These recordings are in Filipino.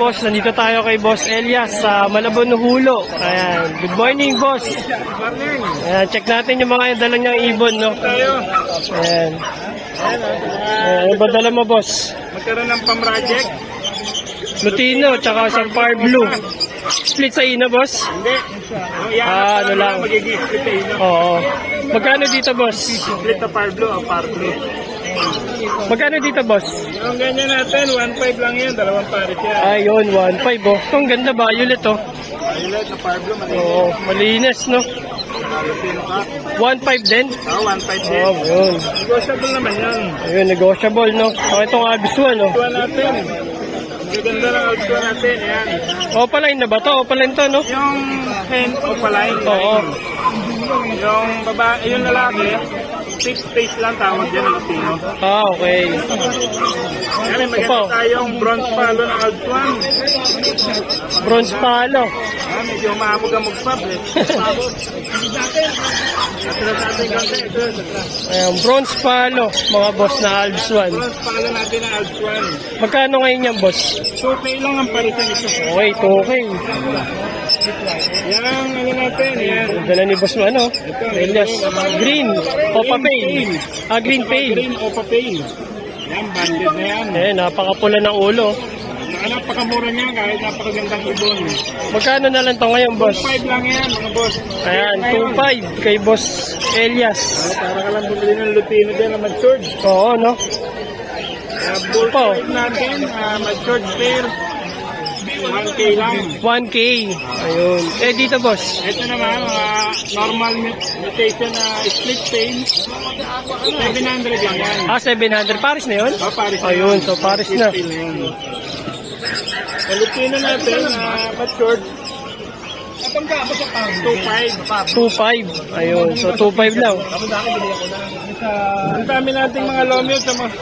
boss, nandito tayo kay Boss Elias sa Malabon, Hulo. Ayan, good morning boss. Ayan, check natin yung mga dala niyang ibon, no? Ayan. Ano ba dala mo boss? Magkaroon ng pam-project. Lutino, tsaka Sampar Blue. Split sa ina boss? Hindi. Ano lang. Magiging split sa ino. Oo. Magkano dito boss? Split na par blue o par blue. Magkano dito boss? Yung ganyan natin, 1.5 lang yan. Dalawang pares yan. Ayun, 1.5 oh. Itong ganda ba? Violet oh. Violet na par blue. Oo, malinis no? Lutino ka. 1.5 din? 1.5 din. Oh, yun. Negotiable naman yan. Ayun, negotiable no? So itong Abisuan no? Tuwa natin. Ang ganda ng outdoor natin. Yan. Opaline na ba to? Opaline to no? Yung hen o palain. Oo. Yung babae, yung lalaki, 6 days lang tawag dyan ng Lutino. Ah, okay. Yan, may maganda tayong bronze palo ng Altuan. Bronze palo. Ah, medyo maamog-amog pa, Pabot. Ito natin konti. Ito. Ayan, bronze palo, mga boss na Abisuan. Bronze palo natin ng Altuan. Magkano ngayon yan boss? 2K lang ang palitan ito. Okay, 2K. Yan ang ano natin. Yan. Dala ni boss mo ano? Elias. Green. Opa Pale. Ah, green pale. Green o papel. Yan, banded na yan. Eh, napakapula ng ulo. Napakamura niya kahit napakagandang ibon. Magkano na lang to ngayon boss? 5 lang yan, mga boss. Ayan, 2.5 kay boss Elias. Para ka lang bumili ng Lutino din na matured. Oo, no? Bull Po. type natin, matured pair. 1K lang. 1K. Ayun. Eh, dito boss. Ito naman, normal mutation na split tail. 700 lang yan. Ah, 700. Paris na yun? Paris na Ayun, yan. so Paris Split na. tail na yan. Sa Lutino natin, matured. 2.5. 2.5. Ayun, so 2.5 lang. Ang dami nating mga lomyo sa mga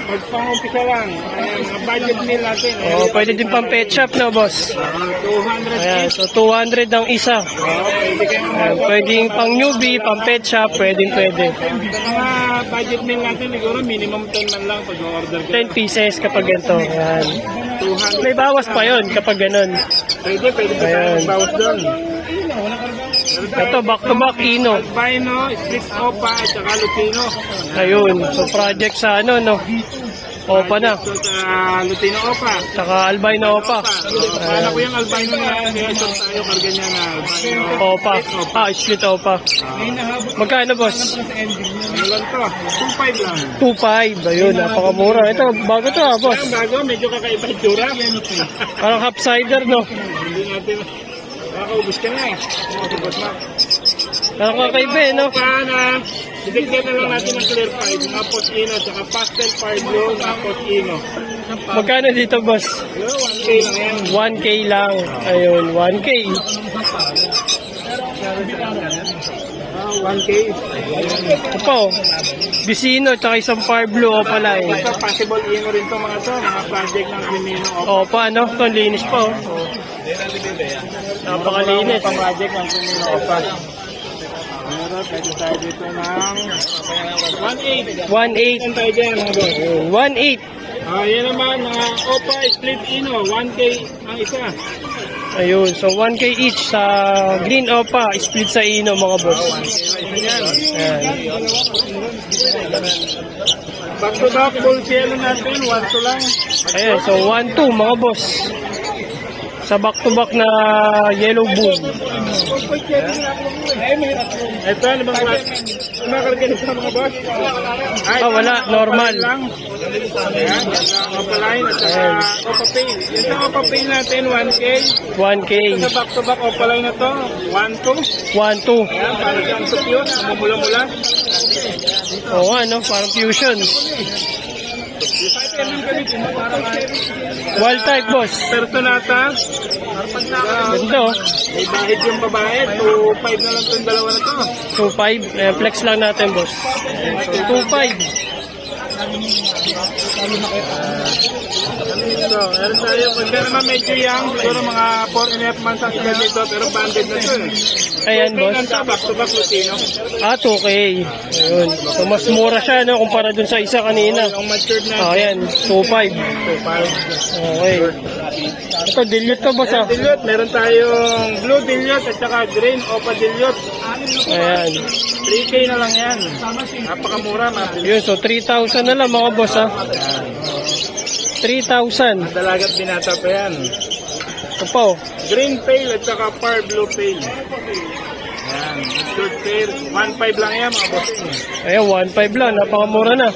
magpang-umpisa lang. Ang budget meal natin. Oh, pwede din pang pet shop na boss. 200 Ayan, so 200 ang isa. Pwede kayong Ayan, pwedeng pang newbie, pang pet shop, pwede. Sa mga budget meal natin, siguro minimum 10 man lang pag order ka. 10 pieces kapag ganito. Ayan. 200. May bawas pa yon kapag ganun. Pwede pa tayo Ayan. magbawas doon. Ito, back to back Ino. Albino, split opa, at saka Lutino. Ayun, so project sa ano, no? Opa na. So sa Lutino opa. Saka albino opa. Paano ko yung albino na yan? Kaya ito tayo karga niya na albino. Opa. Ah, split opa. Magkano boss? Ano lang to? 2.5 lang. 2.5. Ayun, napakamura. Ito, bago to ah, boss. Ang bago, medyo kakaiba yung tsura. Parang half cider, no? Hindi natin. Nakakaubos ka na eh. Nakakaubos na. Parang kakaiba eh, no? Paano? Didikyan na lang natin ng clear five, mga pot-ino, saka pastel fire blue, mga pot-ino. Magkano dito, boss? 1K lang yan. 1K lang. Ayun, 1K. 1K. Ito po, Bisino, tsaka isang Fire Blue o pala eh. Ito, possible ino rin to mga to, mga project ng Crimino. Opa, ano? Ito, linis pa oh. Napakalinis. Pang project ng Crimino Opa. Meron, pwede tayo dito ng 1.8. 1.8. Saan tayo dyan, mga boss? 1.8. Yan naman, mga Opa split ino, 1K ang isa. Ayun, so 1K each sa Green Opa, split sa Ino mga boss. Ayan. Ayan. Back to back, full cielo natin, 1-2 lang. Ayan, so 1-2 mga boss. Sa back-to-back na Yellow Bull. Ito, ano bang class? Ano mga karga sa mga boss? Ah, wala, normal. Lang. Ayan, opaline at saka opapay. Yung sa opapay natin, 1K. 1K. Sa back-to-back opaline na to, 1-2. 1-2. Ayan, parang yung supyot, mumula-mula. Oo nga, no? Parang fusion. Wild type, boss. Personata. Ganda, oh. May bahid yung babae, 2.5 na lang itong dalawa na to. 2.5. Ayan, flex lang natin, boss. So, 2.5. So, meron tayo. Pagka naman medyo young, siguro mga 4.5 months ang sila dito, pero banded na ito eh. Ayan, boss. Back to back Lutino. 2K. Ayun. So, mas mura siya, no? Kumpara dun sa isa kanina. Yung matured na. Ayan, 2.5. Okay. Ito, dilute to, boss, ah. Dilute, meron tayong blue dilute at saka green opa dilute. Ayan. 3K na lang yan. Napakamura, mga dilute. Yun, so 3,000 na lang, mga boss, ah. 3,000. Dalagat binata pa yan. Ito pa, oh. Green pale at saka par blue pale. Yan, matured pale. 1.5 lang yan, mga bossing. Ayan, 1.5 lang. Napakamura na.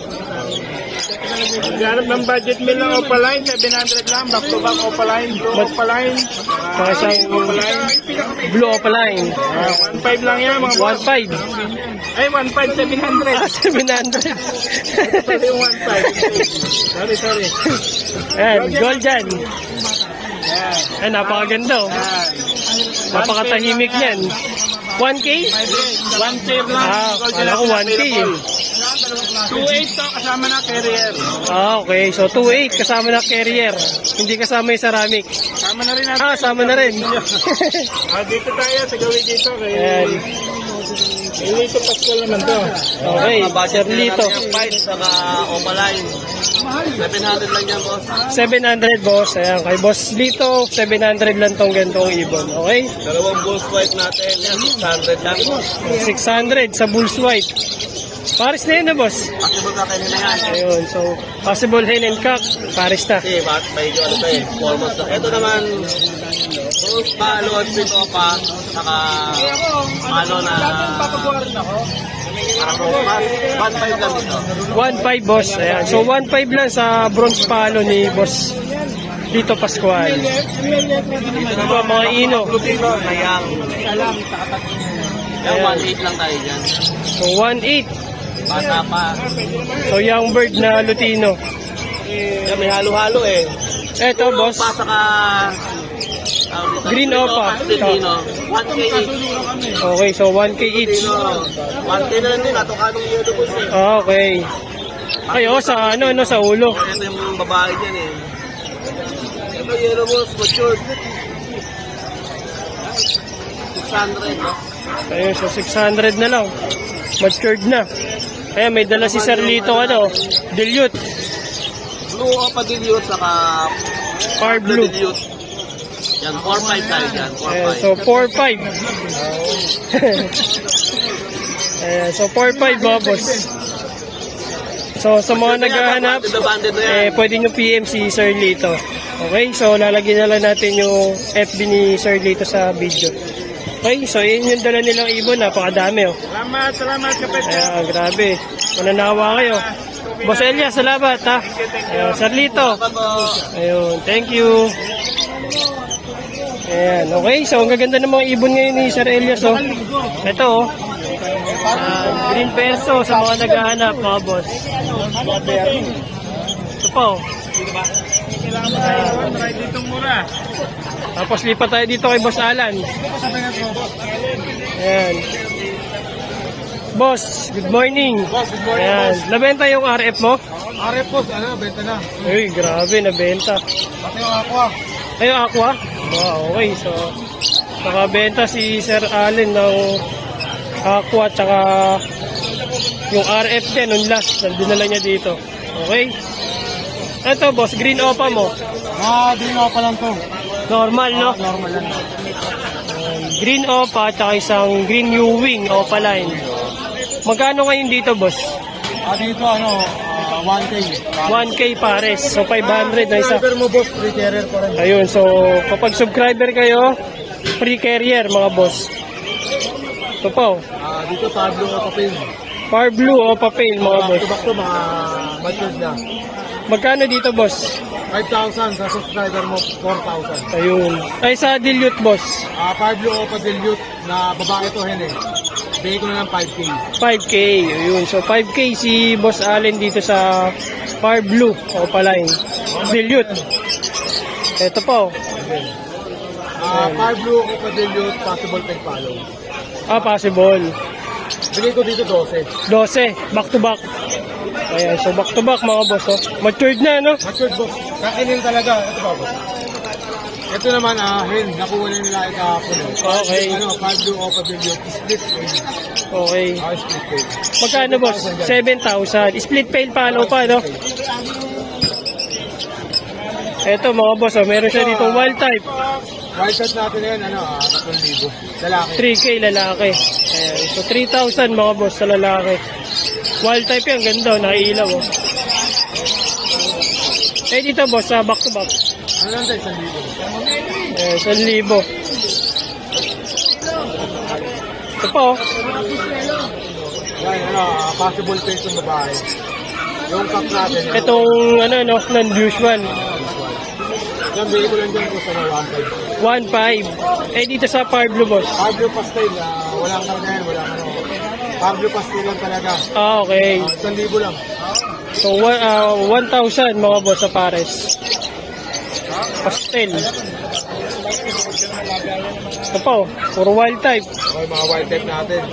Ganap ng budget meal ng Opaline, 700 lang. Back to back Opaline, blue Opaline. Saka isang Opaline. blue opaline. 1.5 lang yan, mga boss. 1.5. Ay, 1.5, 700. 700. Pwede yung 1.5. Sorry. Ayan, gold dyan. Yan. Ayan, napakaganda, oh. Yan. Napakatahimik yan. 1K? 1K lang. Kala ko 1K, eh. 2.8 to, kasama na carrier. Okay. So, 2.8 kasama na carrier. Hindi kasama yung ceramic. Kasama na rin natin. Sama na rin. Dito tayo, sa gawin dito. Ayan. Dito Pascual naman to. Okay, Sir Lito. Fight saka Opaline. 700 lang yan, boss. 700, boss. Ayan, kay Boss Lito, 700 lang tong gantong ibon. Okay? Dalawang bulls white natin. Yan, 600 lang, boss. 600 sa Bulls White. Paris na yun na, boss. Possible ka kayo na yan. Ayun, so, possible hen and cock, Paris na. Kasi, medyo ano to eh, 4 months na. Ito naman, bulls, palo, at pito pa, saka, ano na, parang 1.5 lang ito. 1.5, boss. Ayan, so 1.5 lang sa bronze palo ni Boss Lito Pascual. Ito, mga ino. Lutino, mayang. Yan, 1.8 lang tayo dyan. So, 1.8. Bata pa. So, young bird na Lutino. Yan, may halo-halo eh. Eto, boss. Pa saka, Green opa. Lutino, 1K each. Okay, so 1K each. Lutino, 1K na lang din, atokanong yellow bulls eh. Okay. Kayo, sa ano, sa ulo. Ito yung babae dyan eh. Ito yellow bulls, matured. 600, no? Ayun, so 600 na lang. Matured na. Ayan, may dala si Sir Lito, ano, dilute. Blue opa dilute, saka Par blue. dilute. Yan, 4.5 tayo dyan, Ayan, 4.5. so 4.5. Ayan, so 4.5 mga boss. So sa mga naghahanap, Banded na yan. pwede nyo PM si Sir Lito. Okay, so lalagyan na lang natin yung FB ni Sir Lito sa video. Okay, so yun yung dala nilang ibon, napakadami, oh. Salamat kapatid. Ayan, grabe. Mananawa kayo. Boss Elias, salamat, ha. Ayan, Sir Lito. Ayun, thank you. Ayan, okay. So, ang gaganda ng mga ibon ngayon ni Sir Elias, oh. Ito, oh. Green peso sa mga naghahanap, mga boss. Ito pa, oh. Kailangan mo tayo. Try ditong mura. Tapos lipat tayo dito kay Boss Alan. Ayan. Boss, good morning. Boss, good morning, Ayan, nabenta yung RF mo? RF boss, benta na. Uy, grabe, nabenta. Pati yung aqua. Ay, Aqua? Wow, okay. So, nakabenta si Sir Allen ng Aqua tsaka yung RF din, nung last, dinala niya dito. Okay? Ito, boss, green opa mo. Di nga pa lang to. Normal, no? Normal lang. Green opa tsaka isang green new wing opa line. Magkano ngayon dito, boss? Dito 1K. 1K pares. So, 500 na isa. Mo boss, free carrier pa rin. Ayun, so, kapag subscriber kayo, free carrier, mga boss. Ito po. Dito Pablo o papel. Par blue o papel, mga boss. Back to mga matured na. Magkano dito, boss? 5,000 sa subscriber mo, 4,000. Ayun. Ay, sa dilute, boss. Pablo o Dilute na babae to hen eh. Bigay ko na lang 5K. 5K. Ayun. So, 5K si Boss Allen dito sa Par Blue o Paline. Dilute. Ito po. Pablo o Dilute, possible peg follow. Possible. Bigay ko dito 12. 12. Back to back. Ayan. So, back to back, mga boss. Oh. Matured na, no? Matured boss. Kainin talaga. Ito ba, boss? Ito naman, hen. Nakuha na nila kahapon. Okay. Ano, 5 blue o pavilion. Split pail. Okay. Split pail. Magkano boss? 7,000. Split pail palo pa, no? Eto mga boss, oh, meron siya dito wild type. Wild shot natin yan, 3,000. Lalaki. 3K lalaki. Ayan. So 3,000 mga boss sa lalaki. Wild type yan, ganda, oh, naiilaw. Oh. Eh dito boss, sa back to back. Ano lang tayo, 1,000? Eh, 1,000. Ito pa oh. Yan, possible face ng babae. Yung cup natin. Itong ano, no, non-usual. Yan, bili ko lang dyan po sa 1,500. 1,500. Eh dito sa Parblo boss. Pablo Pastel, walang kargayan, walang Pablo Pastel lang talaga. Ah, okay. 1,000 lang. So 1,000 mga boss sa pares. Pastel. Ito pa oh, puro wild type. Okay, mga wild type natin.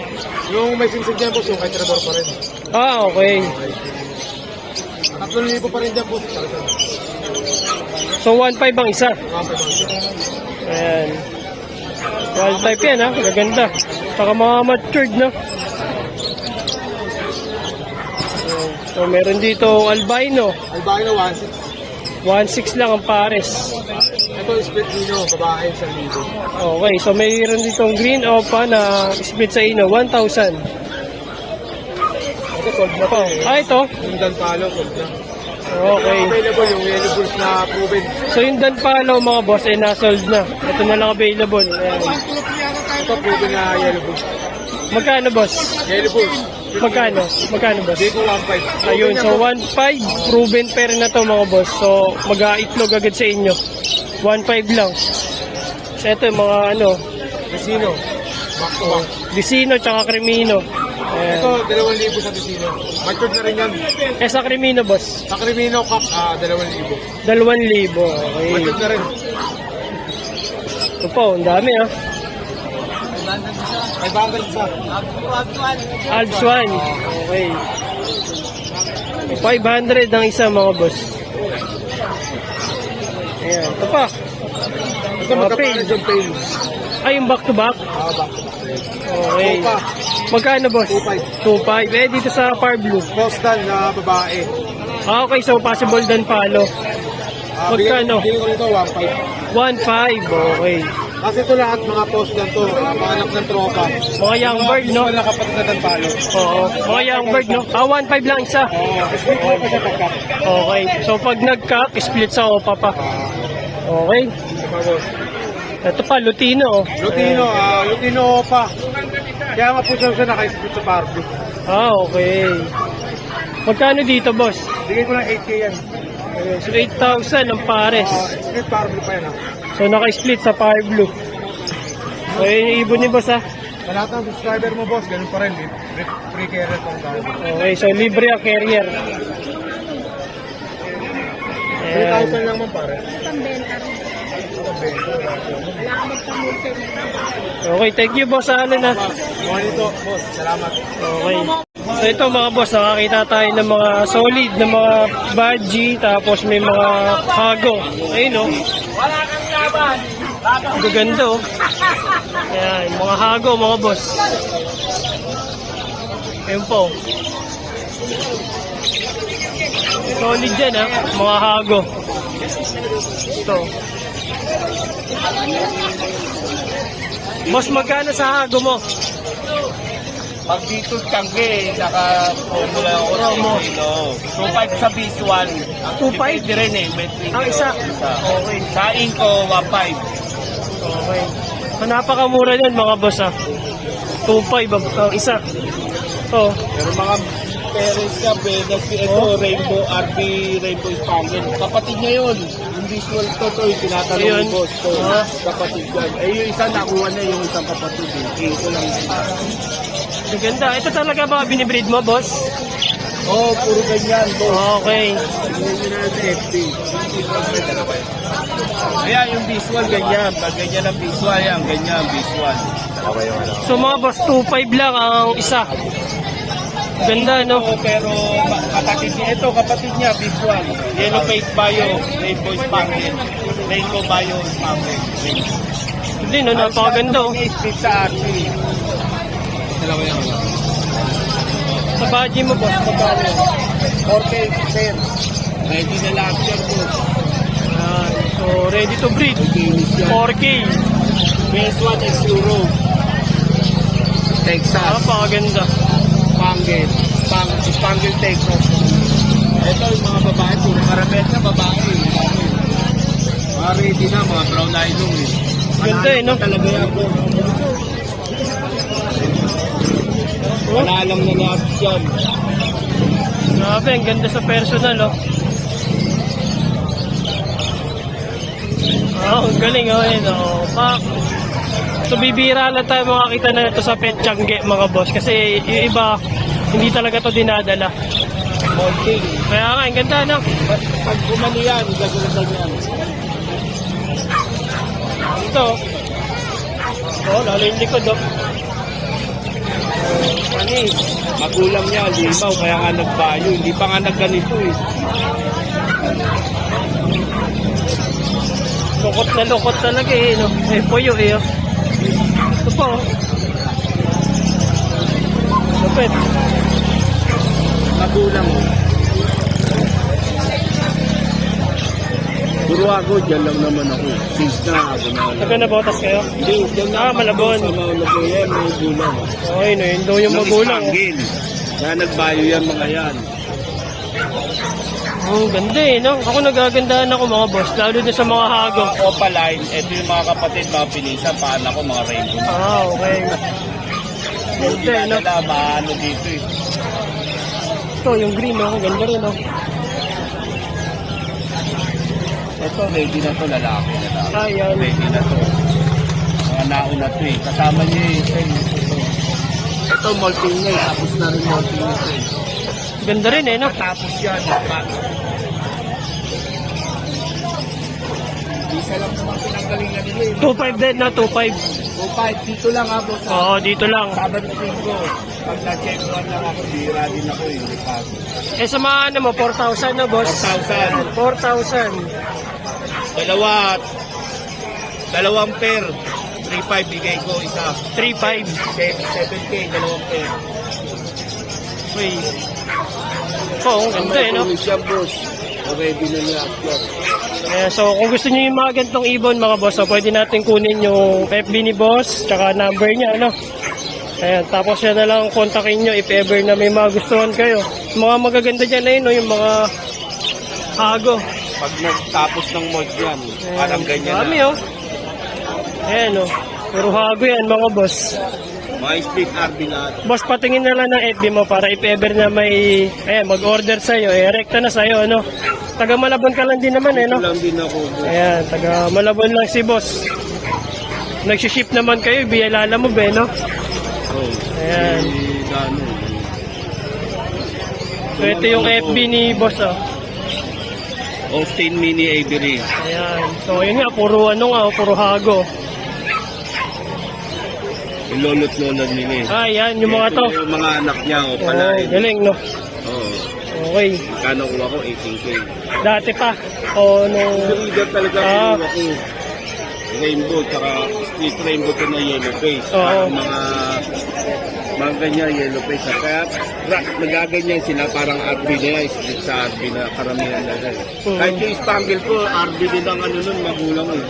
Yung may singsig dyan po, yung kay Trador pa rin. Ah, okay. 3,000 pa rin dyan po. So 1,500 ang isa. Ayan. Wild type yan ha, maganda. Saka mga matured no. Ayan. So meron dito albino. Albino 1,600. 1,600 lang ang pares. Ito split nino, babae 1,000. Okay, so mayroon ditong green opa na split sa ino, 1,000. Ito sold na po. Ah, ito? Yung Danpalo, sold na. Okay. Available yung yellow bulls na proven. So yung Danpalo mga boss ay nasold na. Ito na lang available. Ayan. Ito proven na yellow bulls. Magkano boss? Yellow bulls. Magkano? Magkano boss? Dito 1,500. Ayun, so 1,500 proven pair na to mga boss. So mag-itlog agad sa inyo. 1,500 lang. So ito yung mga ano, Casino. Back to back. Vicino tsaka Cremino. Ayan. Ito, 2,000 sa Casino. Matured na rin yan. Eh sa Cremino boss, Sa Crimino Cup, 2,000. 2,000. Okay. Matured na rin. Ito po, ang dami ah. 500 sa. Alps 1. Okay. 500 ang isa mga boss. Ayan, ito pa. Ito Mga magkapares yung pain. Ay, yung back to back. Back to back. Okay. Opa. Magkano boss? 2,500. 2,500. Eh, dito sa Par Blue. Postal na babae. Ah, okay, so possible dan palo. Magkano? Bigyan ko nito 1,500. 1,500. Okay. Kasi ito lahat mga post lang to, mga anak ng tropa. Mga young bird, no? Mga kapatid na Danpalo. Oo. Mga young bird, no? Ah, 1,500 lang isa. Split ko pa siya pagka. Okay. So, pag nag-cut, split sa opa pa. Okay. Ito pa, Lutino. Oh. Lutino pa. Kaya nga po siya naka-split sa Pardo. Ah, okay. Magkano dito, boss? Bigay ko lang 8K yan. Ayun, so 8,000 ang pares. Split Pardo pa yan ha. So naka-split sa Fire Blue. So yun yung ibon ni boss ha. Sa lahat ng subscriber mo boss, ganun pa rin. Free carrier pa rin. Okay, so libre ang carrier. Ayan. 3,000 lang man pare. Okay, thank you boss Alan ha. Morning to boss, salamat. Okay. So ito mga boss, nakakita tayo ng mga solid na mga budgie, tapos may mga hago. Ayun o. Ang gaganda o. Ayan, mga hago mga boss. Ayun po. Solid yan ha, mga hago. Ito. Boss, magkano sa hago mo? Pag dito tangke, saka formula ako sa kilo. 2.5 sa visual. 2.5? Depende rin eh. Ang isa? Okay. Saing ko, 1.5. Okay. So, napakamura yan mga boss ha. 2.5 ang isa. So, Pero mga parents ka, ito, Rainbow, RB, Rainbow Spangled. Kapatid niya yun. Yung visual to, yung tinatanong Ayun. ni boss. To, kapatid yan. Eh, yung isa nakuha na yung isang kapatid. Ito lang isa. maganda. Ito talaga ba binibreed mo, boss? Oo, puro ganyan, boss. Okay. Hindi na sa FB. Kaya yung visual, ganyan. Pag ganyan ang visual, yan, ganyan ang visual. So mga boss, 2.5 lang ang isa. Ganda, no? Pero kapatid niya, ito kapatid niya, this one. Yellow face bio, rainbow spangled. Rainbow bio spangled. Hindi, no? Napakaganda, oh. Split sa artery. Sa baji mo, boss. Magkano? 4K pair. Ready na lahat yan, boss. Ayan. So, ready to breed. Kinis yan. 4K. Best one is Euro. Texas. Napakaganda. Spangled. Spangled Texas. Ito yung mga babae, puro karabet na babae. Mga ready na, mga brown nylon eh. Ganda, eh, no? Talaga yan, boss. Manalang na lahat yan. Grabe, ang ganda sa personal, oh. Ang galing, oh. Yun, oh. Pak. So, bibira lang tayo makakita na ito sa Pet Tiangge, mga boss. Kasi yung iba, hindi talaga to dinadala. Molting. Kaya nga, ang ganda, no? Pag bumali yan, gagawin yan. Ito. Oh, lalo yung likod, oh. Panis. Magulang niya, limaw, kaya nga nagbayo. Hindi pa nga nagganito eh. Lukot na lukot talaga, eh, no? Eh, puyo, eh, oh. Ito po, oh. Lupit. Magulang. Puro ako, dyan lang naman ako. Since na ako na. Nagkanabotas kayo? Hindi, dyan na. Malabon. Sa Malabon yan, may gulang. Okay, no, yun daw yung magulang. Oh. Nag-ispanggil. Kaya nagbayo yan mga yan. Oh, ganda eh, no? Ako nagagandahan ako mga boss, lalo na sa mga hagong. Mga opaline, ito yung mga kapatid, mga pinisan, paan ako, mga rainbow. Ah, okay. Hindi Ganda eh, no? na maano dito eh. Ito, yung green, no? Ganda rin, no? Ito, ready na to, lalaki. Ayan. Ready na to. Mga nauna to eh. Kasama niya eh. Ito, molting niya eh. Tapos na rin molting niya eh. Ganda rin eh, no? Tapos yan. Isa lang naman pinanggalingan nila eh. 2.5 din, no? 2.5. 2.5, dito lang ako sa Oo, dito lang. Sabado Linggo. Pag na-check ko lang ako, bira din ako eh. Lipas. Eh, sa mga ano mo, 4,000 na, boss? 4,000. 4,000. Dalawang pair. 3.5 bigay ko isa. 3.5. 7K, dalawang pair. Wait. Oo, ang ganda eh, no? Siya, boss. Ready na niya. Ayan, so kung gusto niyo yung mga ganitong ibon mga boss, so pwede natin kunin yung FB ni boss, tsaka number niya, ano? Ayan, tapos yan na lang kontakin nyo if ever na may mga gustuhan kayo. Mga magaganda dyan na yun, no? Yung mga hago. Pag nagtapos ng mod yan, parang ganyan Dami, na. oh. Ayan, oh. Puro hago yan mga boss. Mga split RB lahat. Boss, patingin na lang ng FB mo para if ever na may mag-order sa'yo, rekta na sa'yo, ano? Taga Malabon ka lang din naman, eh, no? Ito lang din ako, boss. Ayan, taga Malabon lang si boss. Nagsiship naman kayo, biyalala mo, be, no? Oh, Ayan. Gano. So, ito yung FB ni boss, oh. Austin Mini Avery. Ayan. So, yun nga, puro ano nga, puro hago. Ilolot-lolot nila eh. Ah, yan, yung mga to. Ito yung mga anak niya, o Oh, palain. galing, no? Oo. Okay. Kano ko ako, 18K. Dati pa. O, nung... Breeder talaga Ah. kinuha ko. Rainbow, tsaka split rainbow to na yellow face. Oo. Parang mga ganyan yellow face. Kaya nagaganyan sila parang RB na yan, split sa RB na karamihan na yan. Kahit yung spangle ko, RB din ang ano nun, magulang eh.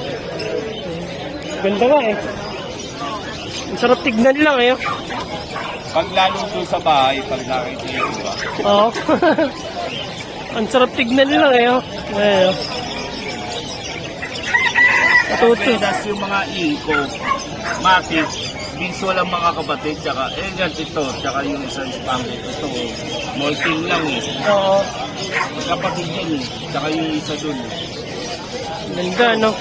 Ganda nga, eh. Ang sarap tignan lang, eh. Pag lalo doon sa bahay, pag nakita yun, diba? Oo. Ang sarap tignan lang, eh. Ayan. Tutu. Das yung mga iko, matic, visual ang mga kapatid, tsaka, yan, ito, tsaka yung isang spangle, ito, molting lang eh. Oo. Kapatid yan eh, tsaka yung isa dun. Ganda, no?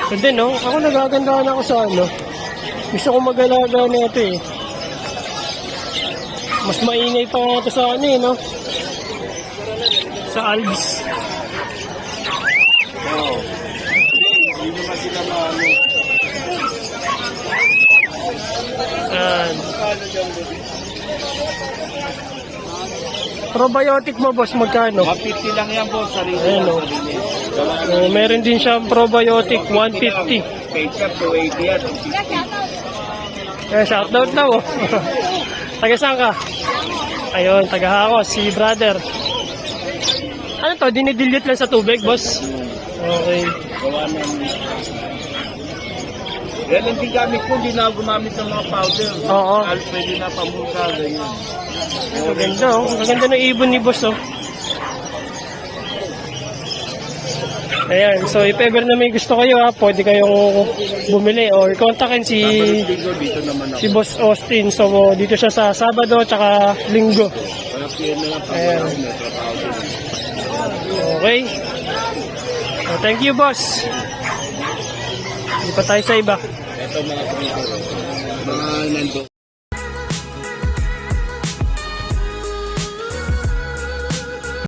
Ganda, no? Ako nagagandahan ako sa ano. Gusto ko mag-alaga na ito, eh. Mas maingay pa nga ito sa ano, eh, no? Sa Alvis. Oo. Hindi naman sila maano. Ayan. Paano dyan, baby? Probiotic mo, boss, magkano? 150 lang yan, boss. Sarili Ayan, lang, oh. sarili. Gawa Meron din siyang probiotic, 150. Ketchup, 280 yan. Shoutout daw. Oh. Taga saan ka? Ayun, taga Hakos, si brother. Ano to, dinidilute lang sa tubig, boss? Okay. Gawa ng... Yan ang gamit ko, hindi na ako gumamit ng mga powder. Oo. Pwede na pamusa, ganyan. Maganda, oh. Maganda ng ibon ni boss, oh. Ayan, so if ever na may gusto kayo, ha, pwede kayong bumili or kontakin si Dito naman ako. si Boss Austin. So dito siya sa Sabado tsaka Linggo. Kaya PM na lang pag Ayan. wala akong metro powder. Okay. So, thank you, boss. Hindi pa tayo sa iba. Ito mga prito. Mga nando.